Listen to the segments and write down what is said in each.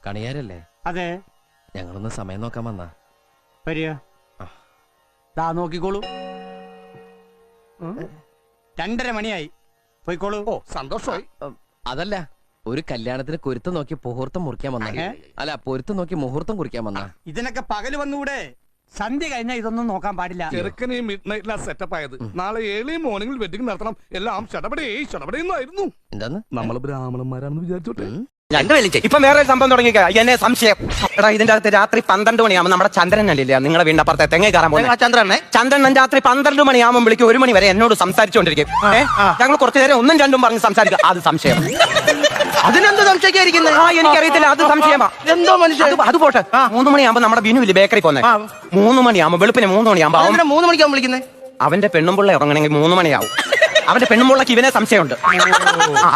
കണിയാരല്ലേ? അതെ. ഞങ്ങളൊന്ന് സമയം നോക്കാൻ വന്നാ. വരിക. ദാ നോക്കിക്കോളൂ. 2:30 മണിയായി. പോയിക്കോളൂ. ഓ സന്തോഷമായി. അതല്ല, ഒരു കല്യാണത്തിന് കുരുത്തം നോക്കി മുഹൂർത്തം മുറിക്കാൻ വന്ന. അല്ല, പൊരുത്തം നോക്കി മുഹൂർത്തം കുറിക്കാൻ വന്ന. ഇതിനൊക്കെ പകല് വന്നുകൂടെ? സന്ധ്യ കഴിഞ്ഞാൽ ഇതൊന്നും നോക്കാൻ പാടില്ല. ചെറുക്കനെ മിഡ് നൈറ്റിലാ സെറ്റപ്പ് ആയത്. നാളെ ഏർലി മോർണിംഗിൽ വെഡിങ് നടത്തണം. എല്ലാം ചടപടേന്നായിരുന്നു. എന്താന്ന്? നമ്മള് ബ്രാഹ്മണന്മാരാണെന്ന് വിചാരിച്ചോട്ടെ. ഇപ്പൊ വേറെ സംഭവം തുടങ്ങി. എന്നെ സംശയം. എടാ, ഇതിന്റെ അകത്ത് രാത്രി 12 മണിയാകുമ്പോൾ നമ്മുടെ ചന്ദ്രൻ അല്ലേ നിങ്ങളെ വീടിന്റെ അപ്പുറത്തെ തെങ്ങേ കയറാൻ പോകുന്നത് ചന്ദ്രൻ രാത്രി 12 മണിയാകുമ്പോൾ വിളിക്കും. 1 മണി വരെ എന്നോട് സംസാരിച്ചുകൊണ്ടിരിക്കും. ഞങ്ങൾ കുറച്ചു നേരം 1ഉം 2ഉം പറഞ്ഞ് സംസാരിക്കും. അത് സംശയം. അതിനെന്ത് സംശയിക്കാതിരിക്കുന്നത്? എനിക്കറിയത്തില്ല, അത് സംശയമാ. എന്തോ മനുഷ്യൻ. അത് പോട്ടെ. 3 മണിയാകുമ്പോൾ നമ്മുടെ ബിനുവില് ബേക്കറി പോകുന്നത്. 3 മണിയാകുമ്പോൾ വെളുപ്പിന് 3 മണിയാകുമ്പോൾ 3 മണിക്കാവും വിളിക്കുന്നത്. അവന്റെ പെണ്ണുമ്പിള്ള ഇറങ്ങണമെങ്കിൽ 3 മണിയാവും. അവന്റെ പെണ്ണുമുള്ളക്ക് ഇവനെ സംശയമുണ്ട്.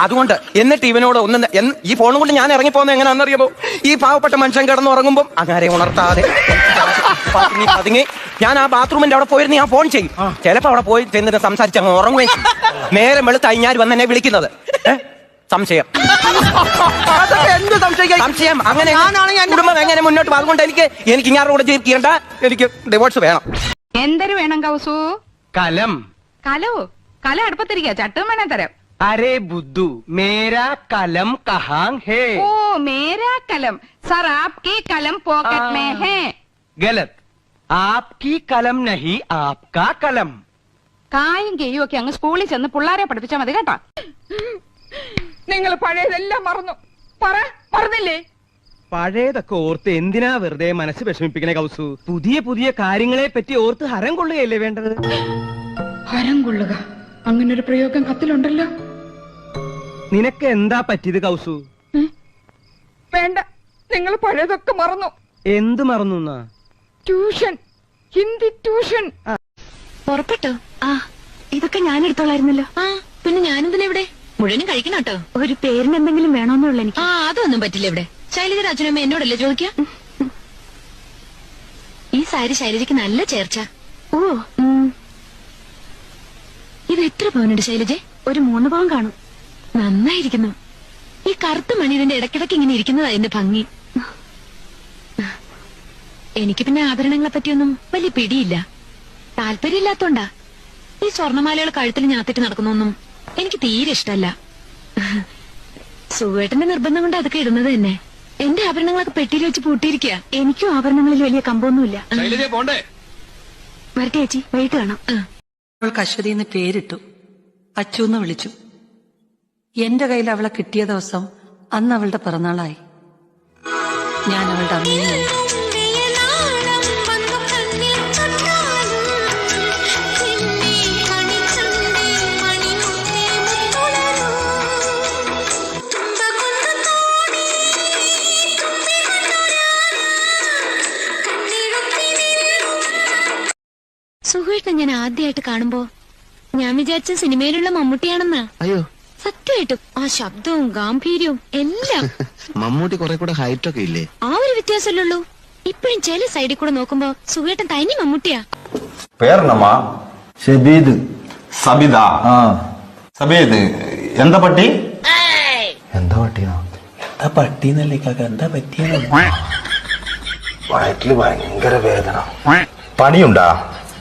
അതുകൊണ്ട് എന്നിട്ട് ഇവനോട് ഈ ഫോണും കൊണ്ട് ഞാൻ ഇറങ്ങിപ്പോകുന്നത് എങ്ങനെയാണെന്നറിയുമോ? ഈ പാവപ്പെട്ട മനുഷ്യൻ കിടന്ന് ഉറങ്ങുമ്പോൾ അങ്ങനെ ഉണർത്താതെ പതുങ്ങി ഞാൻ ആ ബാത്റൂമിന്റെ അവിടെ പോയിരുന്ന് ഞാൻ ഫോൺ ചെയ്യും. ചിലപ്പോ അവിടെ പോയി ചെന്നിട്ട് സംസാരിച്ച് അങ്ങ് ഉറങ്ങുകയും ചെയ്യും. നേരം വെളുത്ത് അയിഞ്ഞാൽ വന്ന് എന്നെ വിളിക്കുന്നത്. സംശയം. എന്ത് സംശയിക്കാൻ? സംശയം. അങ്ങനെ കുടുംബം എങ്ങനെ മുന്നോട്ട് പോകും? അതുകൊണ്ട് എനിക്ക് ഇങ്ങാരുടെ കൂടെ ജീവിക്കേണ്ട, എനിക്ക് ഡിവോഴ്സ് വേണം. എന്തൊരു വേണം കൗസു? കലം. കലോ? കല അടുപ്പത്തിരിക്കുക, ചട്ടും വേണേ തരാം. അരേ ബുദ്ധു, മേരാ കലം കഹാങ് ഹേ? ഓ, മേരാ കലം. സർ, ആപ്കി കലം പോക്കറ്റ് മേ ഹേ. ഗലത്. ആപ്കി കലം നഹി, ആപ്കാ കലം. കായും കെയ്യും ഒക്കെ അങ്ങ് സ്കൂളിൽ ചെന്ന് പിള്ളാരെ പഠിപ്പിച്ചാൽ മതി കേട്ടോ. നിങ്ങൾ പഴയതെല്ലാം മറന്നു. മറന്നില്ലേ? പഴയതൊക്കെ ഓർത്ത് എന്തിനാ വെറുതെ മനസ്സ് വിഷമിപ്പിക്കണേ കൗസു? പുതിയ പുതിയ കാര്യങ്ങളെ പറ്റി ഓർത്ത് ഹരം കൊള്ളുകയല്ലേ വേണ്ടത്? ഹരം കൊള്ളുക, അങ്ങനൊരു പ്രയോഗം കത്തിലുണ്ടല്ലോ. നിനക്ക് എന്താ പറ്റിയത് കൗസു? വേണ്ട, നിങ്ങൾ പഴയതൊക്കെ മറന്നു. എന്ത് മറന്നു? Tuition, Hindi tuition. പുറപ്പെട്ടോ? ആ, ഇതൊക്കെ ഞാൻ എടുത്തോളായിരുന്നല്ലോ. ആ, പിന്നെ ഞാനെന്തിനാ ഇവിടെ? മുഴുവനും കഴിക്കണം കേട്ടോ. ഒരു പേരിന് എന്തെങ്കിലും വേണമെന്നുള്ള എനിക്ക്. ആ, അതൊന്നും പറ്റില്ല ഇവിടെ. ശൈലജ അച്ഛനമ്മ എന്നോടല്ലേ ചോദിക്ക. ഈ സാരി ശൈലജയ്ക്ക് നല്ല ചേർച്ച. ഓ, ഇത് എത്ര പവനുണ്ട് ശൈലജ? ഒരു 3 പവൻ കാണും. നന്നായിരിക്കുന്നു. ഈ കറുത്ത മണി ഇതിന്റെ ഇടയ്ക്കിടയ്ക്ക് ഇങ്ങനെ ഇരിക്കുന്നതാ എന്റെ ഭംഗി. എനിക്ക് പിന്നെ ആഭരണങ്ങളെ പറ്റിയൊന്നും വലിയ പിടിയില്ല. താല്പര്യമില്ലാത്തോണ്ടാ. ഈ സ്വർണ്ണമാലകൾ കഴുത്തിൽ ഞാത്തിട്ട് നടക്കുന്നൊന്നും എനിക്ക് തീരെ ഇഷ്ടമല്ല. സുഖേട്ടന്റെ നിർബന്ധം കൊണ്ട് അതൊക്കെ ഇടുന്നത് തന്നെ. എന്റെ ആഭരണങ്ങളൊക്കെ പെട്ടിയിൽ വെച്ച് പൂട്ടിയിരിക്കുക. എനിക്കും ആഭരണങ്ങളിൽ വലിയ കമ്പൊന്നുമില്ല. വരട്ടെ ചേച്ചി, വൈകിട്ട് കാണാം. അവൾക്ക് അശ്വതിന്ന് പേരിട്ടു. അച്ചുന്ന് വിളിച്ചു. എന്റെ കയ്യിൽ അവളെ കിട്ടിയ ദിവസം അന്ന് അവളുടെ പിറന്നാളായി. ഞാൻ അവളുടെ അമ്മയും സുഖമായിട്ട് ഞാൻ ആദ്യമായിട്ട് കാണുമ്പോ ഞാൻ വിചാരിച്ച സിനിമയിലുള്ള മമ്മൂട്ടിയാണെന്നാ. അയ്യോ, സത്യമായിട്ടും ആ ശബ്ദവും ഗാംഭീര്യവും എല്ലാം. മമ്മൂട്ടി കുറെ കൂടെ ഹൈറ്റ് ഒക്കെ ഇല്ലേ? ആ ഒരു വ്യത്യാസമല്ലുള്ളൂ. ഇപ്പഴും ചില സൈഡിൽ കൂടെ നോക്കുമ്പോ സുഖേട്ടൻ തനി മമ്മൂട്ടിയാ. പേരെന്നമ്മാ? ഷബീദ്. സബിത. സബീദ്. എന്താ പട്ടി? എന്താ പട്ടിയാ? എന്താ പട്ടിന്നല്ലേ കാക്ക? എന്താ പറ്റിയ? വയറ്റില് ഭയങ്കര വേദന. പണിയുണ്ടാ?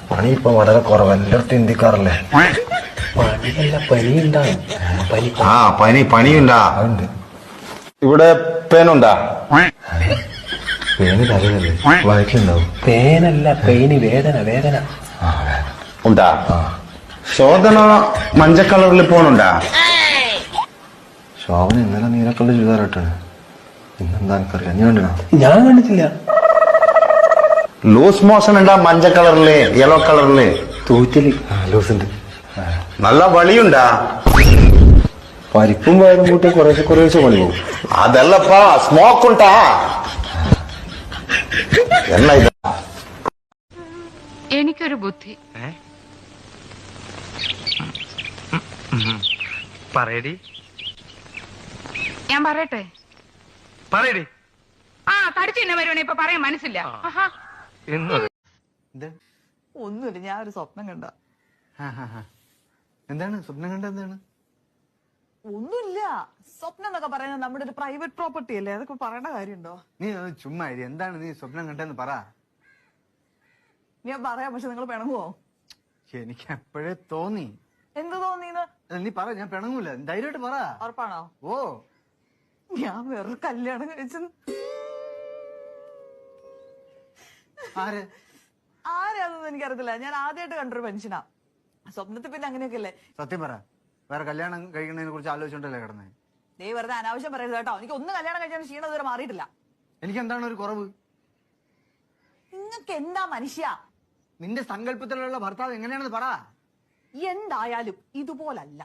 പണി ഇപ്പൊ വളരെ കുറവ്. എല്ലായിടത്തും ഇന്ത്യക്കാറല്ലേ? പണിയല്ല, പനിയുണ്ടാവും. പനിയുണ്ടാ? ഇവിടെ പേനുണ്ടാ? പേന് തലയിലല്ലേ? വയറ്റിലുണ്ടാവും. പേനല്ല, പെയിന്. വേദന ഉണ്ടാ? ശോധന മഞ്ഞ കളറിൽ പോണുണ്ടാ? ശോഭന ഇന്നലെ നീലക്കള്ള ചുരിദാറിട്ടാണ്. ഇന്നെന്താ എനിക്കറിയാം. ഞാൻ കണ്ടിട്ടില്ല. ലൂസ് മോഷൻ ഉണ്ടാ? മഞ്ഞ കളറില്, യെല്ലോ കളറില്. തൂറ്റില് ലൂസ് ഉണ്ട്. നല്ല വളിയുണ്ടാ? പരിപ്പും വയറും കൂട്ടി കുറേശ്ശെ പണി പോകും. അതല്ലപ്പാ, സ്മോക്ക് ഉണ്ടാ? എന്നാ ഇത്? എനിക്കൊരു ബുദ്ധി. പറയടി. ഞാൻ പറയട്ടെ? ആ, തടിച്ചു തന്നെ വരുവാണെ ഇപ്പൊ പറയാൻ മനസ്സില്ല. ഒന്നുമില്ല, ഞാൻ ഒരു സ്വപ്നം കണ്ട. എന്താണ് സ്വപ്നം കണ്ട? എന്താണ്? ഒന്നുമില്ല. സ്വപ്നം എന്നൊക്കെ പറയുന്നത് നമ്മുടെ ഒരു പ്രൈവറ്റ് പ്രോപ്പർട്ടി അല്ലേ, അതൊക്കെ പറയേണ്ട കാര്യമുണ്ടോ? നീ ചുമ്മാ ഇരി. എന്താണ് നീ സ്വപ്നം കണ്ടെന്ന് പറ. ഞാൻ പറയാം, പക്ഷെ നിങ്ങൾ പിണങ്ങുവോ? എനിക്ക് എപ്പോഴേ തോന്നി. എന്ത് തോന്നിന്ന്? നീ പറ, ഞാൻ പിണങ്ങൂല. ധൈര്യമായിട്ട് പറ. ഉറപ്പാണോ? ഓ, ഞാൻ വേറെ കല്യാണം കഴിച്ചു. ആര് ആരാണെന്ന് എനിക്കറിയത്തില്ല. ഞാൻ ആദ്യമായിട്ട് കണ്ടൊരു മനുഷ്യനാ. സ്വപ്നത്തിൽ പിന്നെ അങ്ങനെയൊക്കെ അല്ലേ. സത്യം പറ, വേറെ കല്യാണം കഴിക്കുന്നതിനെ കുറിച്ച് ആലോചിച്ചോണ്ടല്ലേ കിടന്നേ? ദേ വെറുതെ അനാവശ്യം പറയരുത് കേട്ടോ. എനിക്ക് ഒന്ന് കല്യാണം കഴിച്ചാൽ ക്ഷീണം ഇതുവരെ മാറിയിട്ടില്ല. എനിക്ക് എന്താണ് ഒരു കുറവ്? നിങ്ങൾക്ക് എന്താ മനുഷ്യ? നിന്റെ സങ്കല്പത്തിലുള്ള ഭർത്താവ് എങ്ങനെയാണെന്ന് പറ. എന്തായാലും ഇതുപോലല്ല.